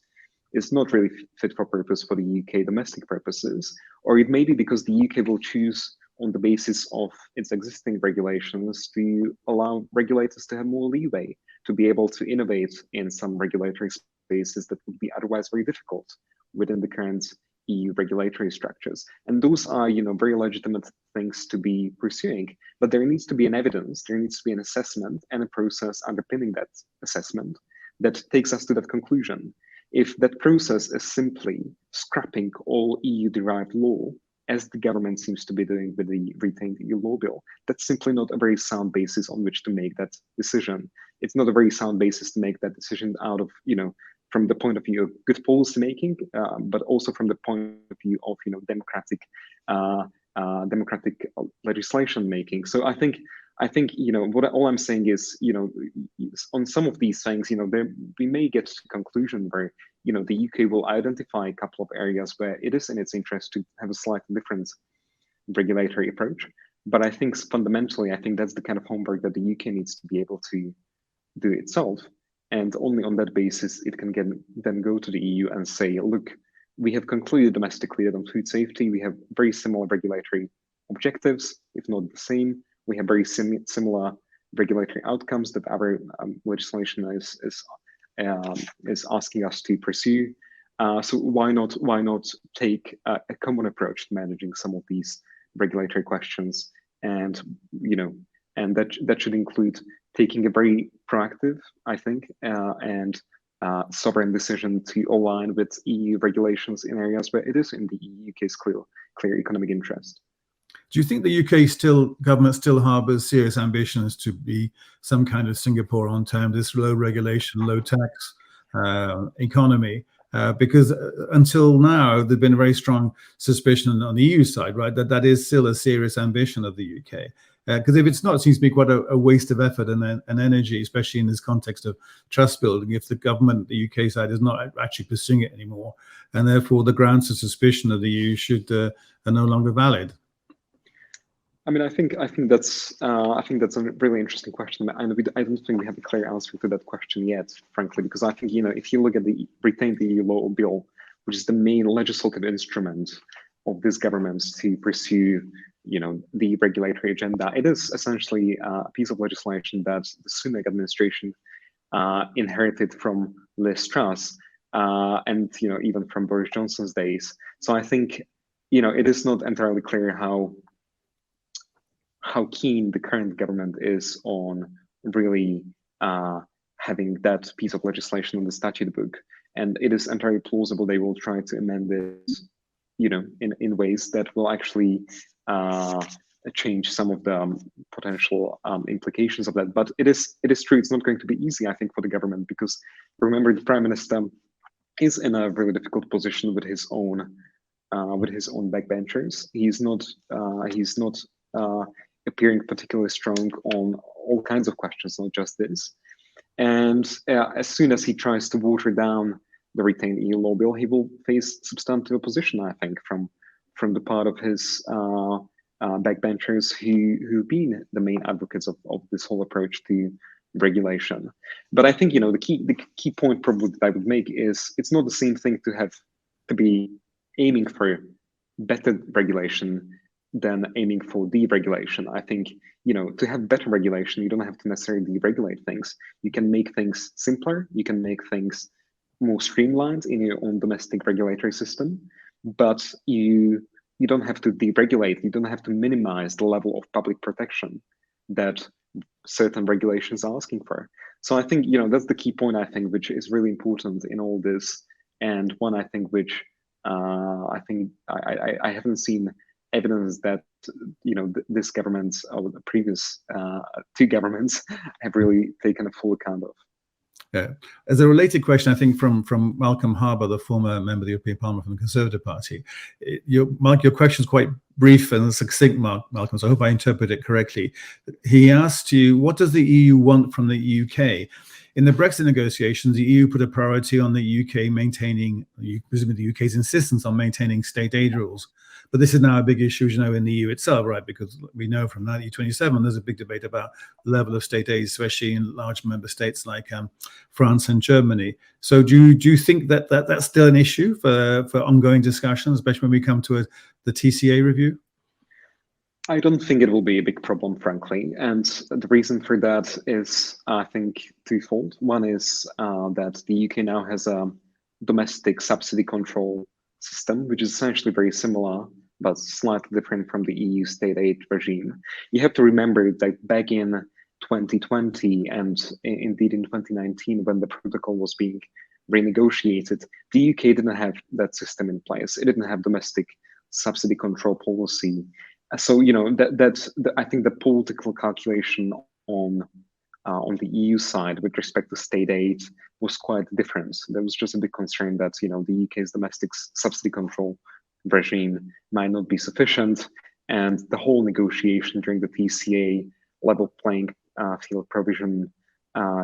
is not really fit for purpose for the UK domestic purposes, or it may be because the UK will choose on the basis of its existing regulations to allow regulators to have more leeway to be able to innovate in some regulatory spaces that would be otherwise very difficult within the current EU regulatory structures. And those are, very legitimate things to be pursuing, but there needs to be an evidence, there needs to be an assessment and a process underpinning that assessment that takes us to that conclusion. if that process is simply scrapping all EU-derived law, as the government seems to be doing with the retained EU law bill, that's simply not a very sound basis on which to make that decision. It's not a very sound basis to make that decision out of, from the point of view of good policy making, but also from the point of view of, democratic legislation making. So I think all I'm saying is, on some of these things, we may get to a conclusion where the UK will identify a couple of areas where it is in its interest to have a slightly different regulatory approach. But I think fundamentally, I think that's the kind of homework that the UK needs to be able to do itself. And only on that basis, it can then go to the EU and say, look, we have concluded domestically that on food safety, we have very similar regulatory objectives, if not the same. We have very similar regulatory outcomes that our legislation is asking us to pursue. So why not take a common approach to managing some of these regulatory questions? And and that should include taking a very proactive, I think, and sovereign decision to align with EU regulations in areas where it is in the UK's clear economic interest. Do you think the UK government still harbours serious ambitions to be some kind of Singapore on terms, this low regulation, low tax economy? Because until now, there's been a very strong suspicion on the EU side, right, that is still a serious ambition of the UK. Because if it's not, it seems to be quite a waste of effort and energy, especially in this context of trust building, if the government, the UK side, is not actually pursuing it anymore, and therefore the grounds of suspicion of the EU are no longer valid. I mean, I think that's a really interesting question, and I don't think we have a clear answer to that question yet, frankly, because I think if you look at the retained EU law bill, which is the main legislative instrument of this government to pursue the regulatory agenda, it is essentially a piece of legislation that the Sunak administration inherited from Liz Truss, and even from Boris Johnson's days. So I think it is not entirely clear how keen the current government is on really having that piece of legislation in the statute book. And it is entirely plausible they will try to amend this, in ways that will actually change some of the potential implications of that. But it is true, it's not going to be easy, I think, for the government, because remember, the Prime Minister is in a really difficult position with his own backbenchers. He's not appearing particularly strong on all kinds of questions, not just this. And as soon as he tries to water down the retained EU law bill, he will face substantive opposition, I think, from the part of his backbenchers who've been the main advocates of this whole approach to regulation. But I think the key point probably that I would make is it's not the same thing to be aiming for better regulation than aiming for deregulation. I think to have better regulation, you don't have to necessarily deregulate things. You can make things simpler. You can make things more streamlined in your own domestic regulatory system, but you don't have to deregulate. You don't have to minimize the level of public protection that certain regulations are asking for. So I think that's the key point, I think, which is really important in all this, and one I think which I haven't seen evidence that this government or the previous two governments have really taken a full account of. Yeah. As a related question, I think from Malcolm Harbour, the former member of the European Parliament from the Conservative Party, Mark, your question is quite brief and succinct, Malcolm, so I hope I interpret it correctly. He asked you, what does the EU want from the UK? In the Brexit negotiations, the EU put a priority on the UK maintaining, presumably the UK's insistence on maintaining state aid rules. But this is now a big issue, in the EU itself, right? Because we know from 1927, there's a big debate about the level of state aid, especially in large member states like France and Germany. So do you think that that's still an issue for ongoing discussions, especially when we come to the TCA review? I don't think it will be a big problem, frankly. And the reason for that is, I think, twofold. One is that the UK now has a domestic subsidy control system, which is essentially very similar, but slightly different from the EU state aid regime. You have to remember that back in 2020 and indeed in 2019, when the protocol was being renegotiated. The UK didn't have that system in place. It didn't have domestic subsidy control policy. So I think the political calculation on the EU side with respect to state aid was quite different. There was just a big concern that the UK's domestic subsidy control regime might not be sufficient, and the whole negotiation during the TCA level playing field provision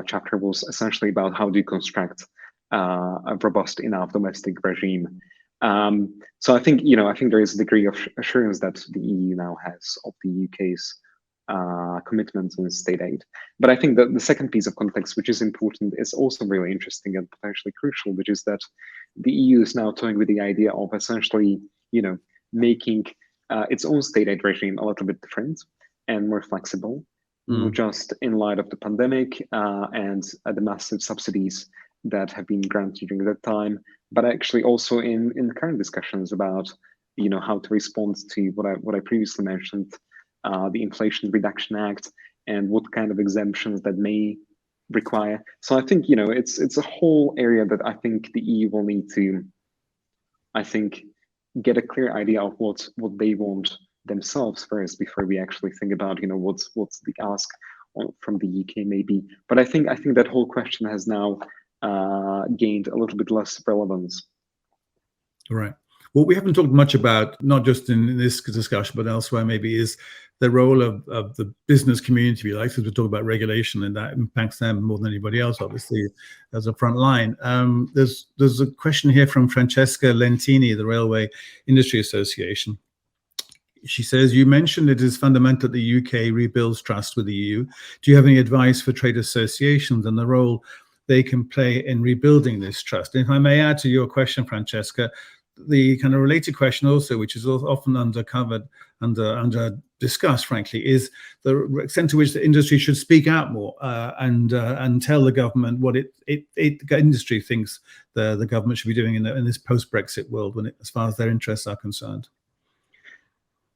chapter was essentially about how do you construct a robust enough domestic regime. So I think there is a degree of assurance that the EU now has of the UK's commitments on state aid. But I think that the second piece of context, which is important, is also really interesting and potentially crucial, which is that the EU is now toying with the idea of essentially, making its own state aid regime a little bit different and more flexible, not just in light of the pandemic and the massive subsidies that have been granted during that time, but actually also in current discussions about, how to respond to what I previously mentioned, the Inflation Reduction Act, and what kind of exemptions that may require. So I think it's a whole area that I think the EU will need to, get a clear idea of what they want themselves first before we actually think about what's the ask from the UK maybe. But I think that whole question has now gained a little bit less relevance. Right. What we haven't talked much about, not just in this discussion, but elsewhere maybe, is the role of the business community, if you like, because we talk about regulation and that impacts them more than anybody else, obviously, as a front line. There's a question here from Francesca Lentini, the Railway Industry Association. She says, you mentioned it is fundamental that the UK rebuilds trust with the EU. Do you have any advice for trade associations and the role they can play in rebuilding this trust? And if I may add to your question, Francesca, the kind of related question also, which is often undercovered, under discussed, frankly, is the extent to which the industry should speak out more and tell the government what the industry thinks the government should be doing in this post-Brexit world, as far as their interests are concerned.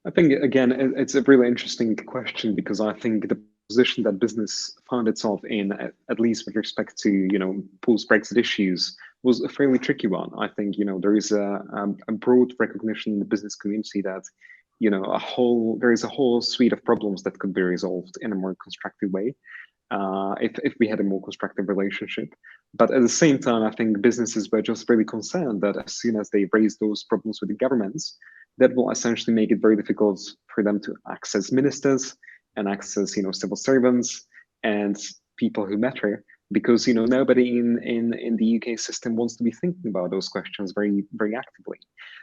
I think, again, it's a really interesting question, because I think the position that business found itself in, at least with respect to post-Brexit issues, was a fairly tricky one. I think there is a broad recognition in the business community that there is a whole suite of problems that could be resolved in a more constructive way if we had a more constructive relationship. But at the same time, I think businesses were just really concerned that as soon as they raise those problems with the governments, that will essentially make it very difficult for them to access ministers and access civil servants and people who matter, because nobody in the UK system wants to be thinking about those questions very, very actively.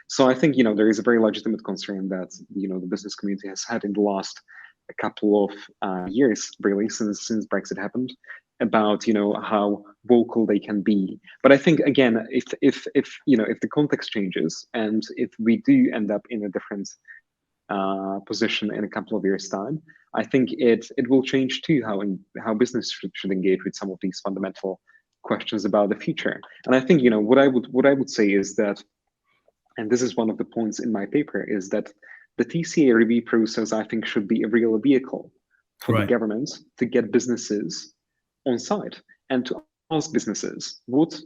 So I think there is a very legitimate concern that the business community has had in the last couple of years, really, since Brexit happened, about how vocal they can be. But I think, again, if the context changes and if we do end up in a different position in a couple of years' time, I think it will change too how business should engage with some of these fundamental questions about the future. And I think what I would say is that, and this is one of the points in my paper, is that the TCA review process, I think, should be a real vehicle for the government to get businesses on side and to ask businesses what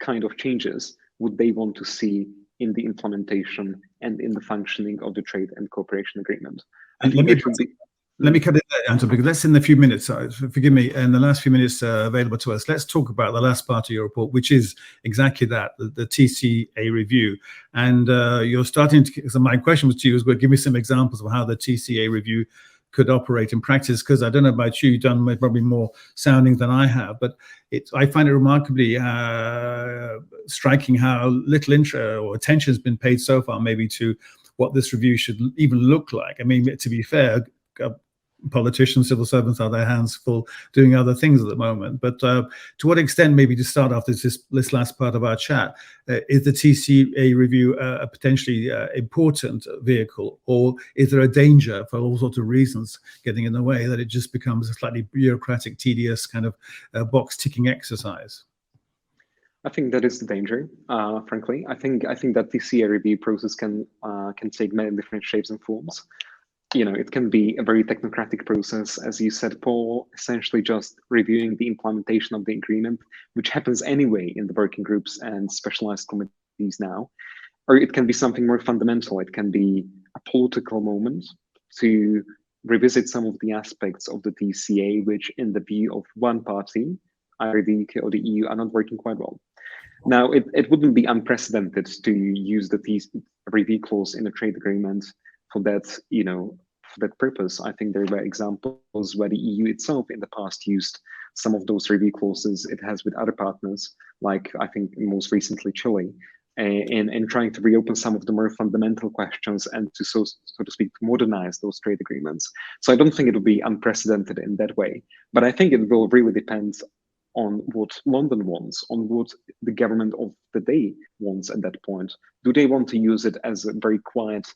kind of changes would they want to see in the implementation and in the functioning of the trade and cooperation agreement. And let me cut it there, Anton, because that's in the few minutes, forgive me, in the last few minutes available to us. Let's talk about the last part of your report, which is exactly that, the TCA review. And you're starting to, so my question was to you, give me some examples of how the TCA review could operate in practice, because I don't know about you, you've done probably more sounding than I have, but I find it remarkably striking how little interest or attention has been paid so far, maybe, to what this review should even look like. I mean, to be fair, politicians, civil servants have their hands full doing other things at the moment. But to what extent, maybe to start off this last part of our chat, is the TCA review a potentially important vehicle, or is there a danger, for all sorts of reasons, getting in the way, that it just becomes a slightly bureaucratic, tedious kind of box-ticking exercise? I think that is the danger, frankly. I think that TCA review process can take many different shapes and forms. it can be a very technocratic process, as you said, Paul, essentially just reviewing the implementation of the agreement, which happens anyway in the working groups and specialized committees now. Or it can be something more fundamental. It can be a political moment to revisit some of the aspects of the TCA, which in the view of one party, either the UK or the EU, are not working quite well. Now, it wouldn't be unprecedented to use the review clause in a trade agreement for that, for that purpose. I think there were examples where the EU itself in the past used some of those review clauses it has with other partners, like I think most recently Chile, in trying to reopen some of the more fundamental questions and to, so to speak, modernize those trade agreements. So I don't think it will be unprecedented in that way, but I think it will really depend on what London wants, on what the government of the day wants at that point. Do they want to use it as a very quiet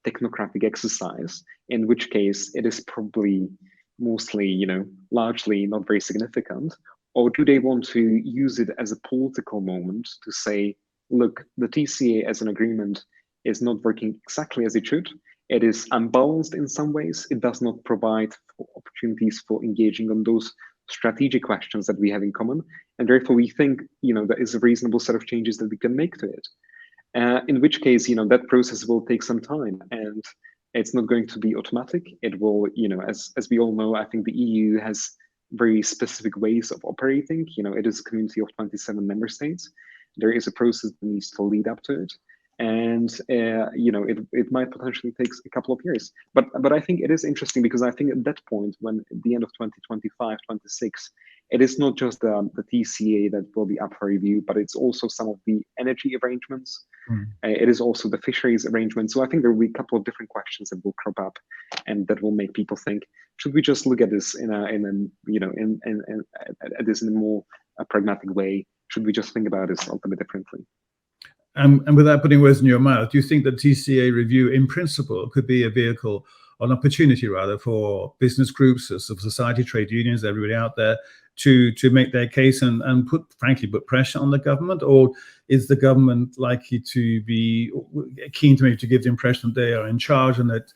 technocratic exercise, in which case it is probably mostly, largely not very significant? Or do they want to use it as a political moment to say, look, the TCA as an agreement is not working exactly as it should. It is unbalanced in some ways. It does not provide opportunities for engaging on those strategic questions that we have in common. And therefore, we think, there is a reasonable set of changes that we can make to it. In which case, that process will take some time, and it's not going to be automatic. It will, as we all know, I think the EU has very specific ways of operating. It is a community of 27 member states. There is a process that needs to lead up to it. And it might potentially take a couple of years, but I think it is interesting because I think at that point, when at the end of 2025, 26, it is not just the TCA that will be up for review, but it's also some of the energy arrangements. It is also the fisheries arrangements. So I think there will be a couple of different questions that will crop up, and that will make people think: should we just look at this at this in a more pragmatic way? Should we just think about this a little bit differently? And without putting words in your mouth, do you think that TCA review, in principle, could be a vehicle, an opportunity rather, for business groups, civil society, trade unions, everybody out there, to make their case and put pressure on the government? Or is the government likely to be keen to maybe to give the impression that they are in charge and that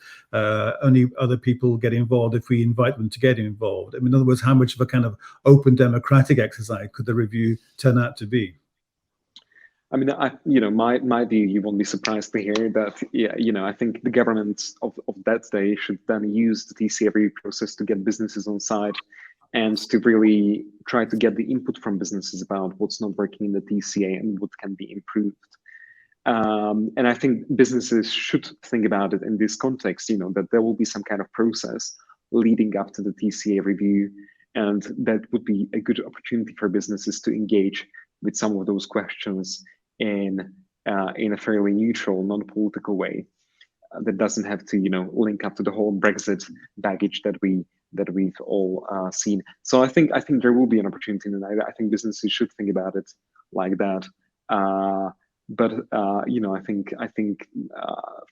only other people get involved if we invite them to get involved? I mean, in other words, how much of a kind of open democratic exercise could the review turn out to be? I mean, my view, you won't be surprised to hear that, I think the government of that day should then use the TCA review process to get businesses on side and to really try to get the input from businesses about what's not working in the TCA and what can be improved. And I think businesses should think about it in this context, that there will be some kind of process leading up to the TCA review, and that would be a good opportunity for businesses to engage with some of those questions in a fairly neutral, non-political way that doesn't have to, link up to the whole Brexit baggage that we've all seen. So I think there will be an opportunity, and I think businesses should think about it like that. But I think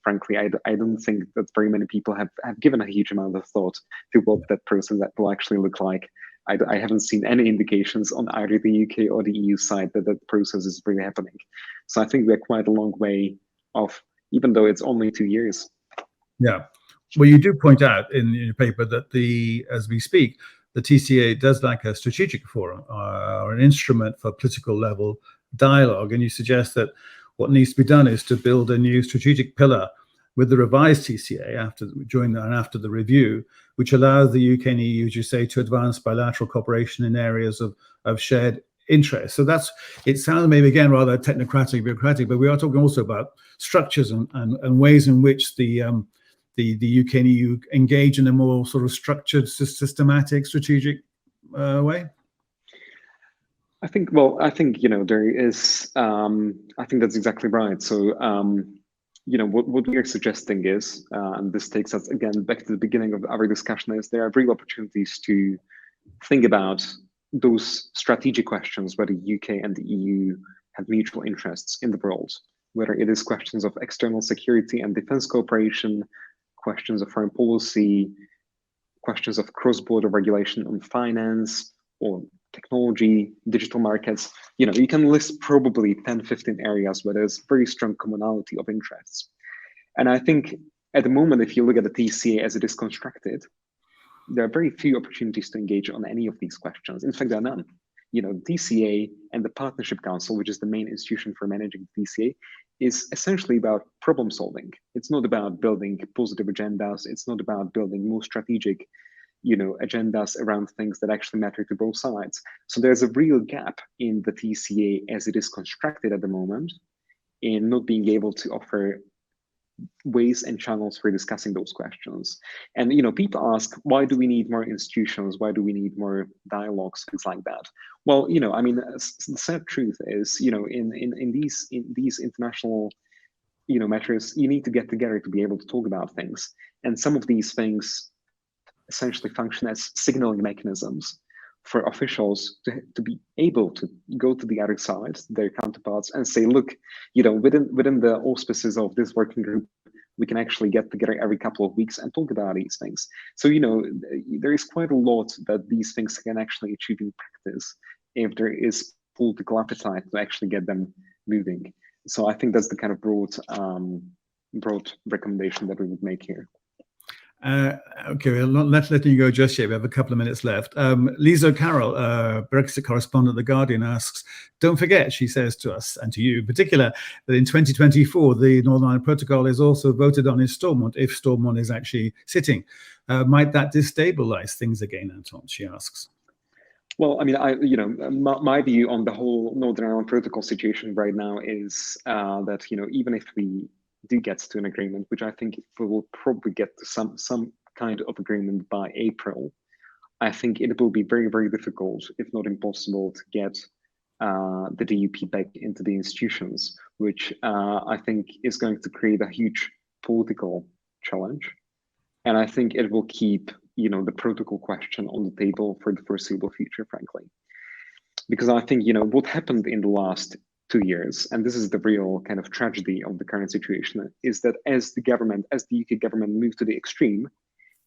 frankly, I don't think that very many people have given a huge amount of thought to what that process that will actually look like. I haven't seen any indications on either the UK or the EU side that that process is really happening. So I think we're quite a long way off, even though it's only 2 years. Yeah. Well, you do point out in your paper that as we speak, the TCA does lack a strategic forum or an instrument for political level dialogue. And you suggest that what needs to be done is to build a new strategic pillar with the revised TCA after the review, which allows the UK and EU, as you say, to advance bilateral cooperation in areas of shared interest. So it sounds maybe again rather technocratic, bureaucratic, but we are talking also about structures and ways in which the UK and EU engage in a more sort of structured, systematic, strategic way. I think there is. I think that's exactly right. So. What we are suggesting is, and this takes us again back to the beginning of our discussion, is there are real opportunities to think about those strategic questions where the UK and the EU have mutual interests in the world, whether it is questions of external security and defense cooperation, questions of foreign policy, questions of cross-border regulation on finance or technology, digital markets. You can list probably 10, 15 areas where there's very strong commonality of interests. And I think at the moment, if you look at the TCA as it is constructed, there are very few opportunities to engage on any of these questions. In fact, there are none. DCA and the Partnership Council, which is the main institution for managing the DCA, is essentially about problem solving. It's not about building positive agendas. It's not about building more strategic, agendas around things that actually matter to both sides. So there's a real gap in the TCA as it is constructed at the moment in not being able to offer ways and channels for discussing those questions. And people ask, why do we need more institutions? Why do we need more dialogues, things like that? Well, the sad truth is, in these international matters, you need to get together to be able to talk about things. And some of these things essentially function as signaling mechanisms for officials to be able to go to the other side, their counterparts, and say, look, within the auspices of this working group, we can actually get together every couple of weeks and talk about these things. So, there is quite a lot that these things can actually achieve in practice if there is political appetite to actually get them moving. So I think that's the kind of broad recommendation that we would make here. Okay, we're not letting you go just yet. We have a couple of minutes left. Lisa Carroll, Brexit correspondent at The Guardian, asks, don't forget, she says to us, and to you in particular, that in 2024, the Northern Ireland Protocol is also voted on in Stormont, if Stormont is actually sitting. Might that destabilize things again, Anton, she asks? Well, my view on the whole Northern Ireland Protocol situation right now is that, even if we do get to an agreement, which I think we will probably get to some kind of agreement by April, I think it will be very, very difficult, if not impossible, to get the DUP back into the institutions, which I think is going to create a huge political challenge. And I think it will keep, the protocol question on the table for the foreseeable future, frankly. Because I think, what happened in the last 2 years, and this is the real kind of tragedy of the current situation, is that as the UK government moved to the extreme,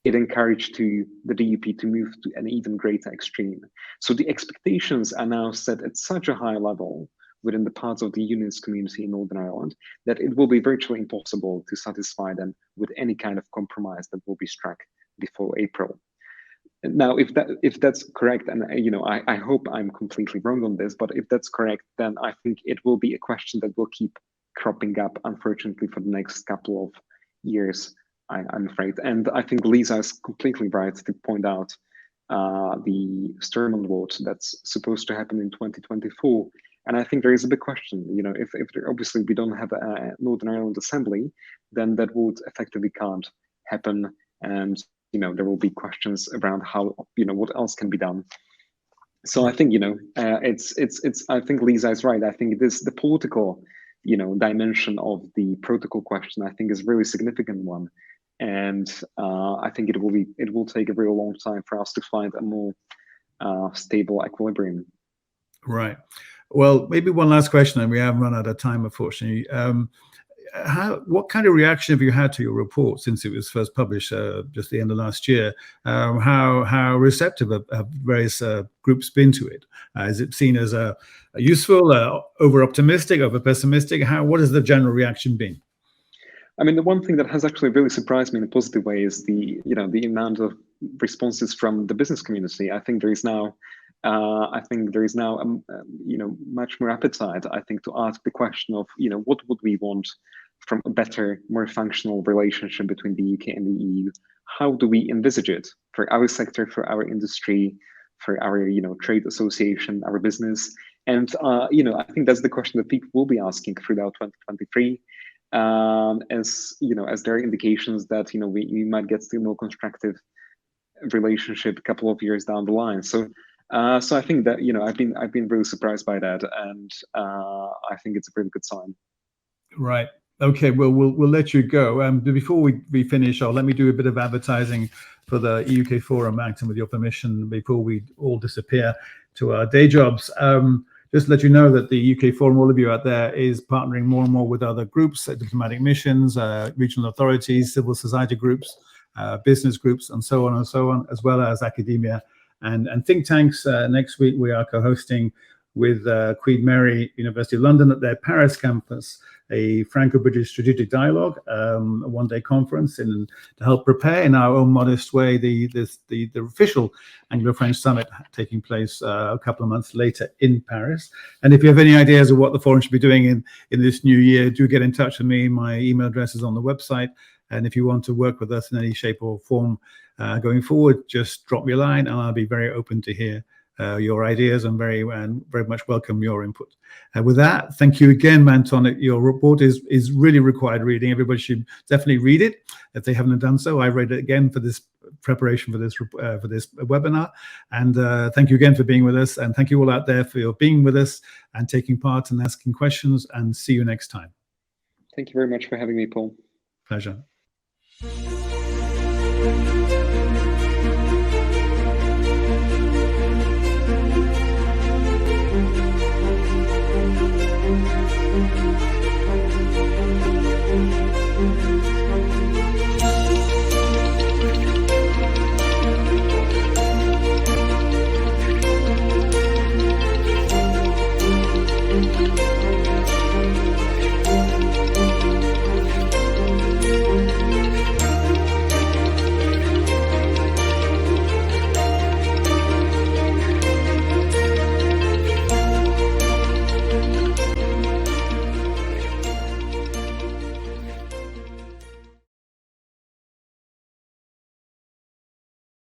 it encouraged the DUP to move to an even greater extreme. So the expectations are now set at such a high level within the parts of the unionist community in Northern Ireland that it will be virtually impossible to satisfy them with any kind of compromise that will be struck before April. Now, if that's correct, and I hope I'm completely wrong on this, but if that's correct, then I think it will be a question that will keep cropping up, unfortunately, for the next couple of years, I'm afraid. And I think Lisa is completely right to point out the Stormont vote that's supposed to happen in 2024. And I think there is a big question. If obviously we don't have a Northern Ireland Assembly, then that vote effectively can't happen, and there will be questions around how, what else can be done. So I think, I think Lisa is right. I think the political, dimension of the protocol question, I think is a really significant one. And I think it will take a real long time for us to find a more stable equilibrium. Right. Well, maybe one last question, and we have run out of time, unfortunately. What kind of reaction have you had to your report since it was first published just the end of last year? How receptive have various groups been to it? Is it seen as a useful, over optimistic, over pessimistic? What has the general reaction been? The one thing that has actually really surprised me in a positive way is the amount of responses from the business community. I think there is now much more appetite, I think, to ask the question of, what would we want from a better, more functional relationship between the UK and the EU? How do we envisage it for our sector, for our industry, for our, trade association, our business? And, I think that's the question that people will be asking throughout 2023. As there are indications that, we might get to a more constructive relationship a couple of years down the line. So I think that, I've been really surprised by that, and I think it's a pretty good sign. Right. Okay. Well, we'll let you go. Before we finish, let me do a bit of advertising for the UK Forum, acting with your permission, before we all disappear to our day jobs. Just to let you know that the UK Forum, all of you out there, is partnering more and more with other groups, diplomatic missions, regional authorities, civil society groups, business groups, and so on, as well as academia and think tanks. Next week, we are co-hosting with Queen Mary University of London at their Paris campus, a Franco-British strategic dialogue, a one-day conference to help prepare in our own modest way the official Anglo-French summit taking place a couple of months later in Paris. And if you have any ideas of what the forum should be doing in this new year, do get in touch with me. My email address is on the website. And if you want to work with us in any shape or form going forward, just drop me a line and I'll be very open to hear your ideas and very much welcome your input. With that, thank you again, Manton. Your report is really required reading. Everybody should definitely read it if they haven't done so. I read it again for this preparation for this webinar. And thank you again for being with us. And thank you all out there for being with us and taking part and asking questions. And see you next time. Thank you very much for having me, Paul. Pleasure. Thank you.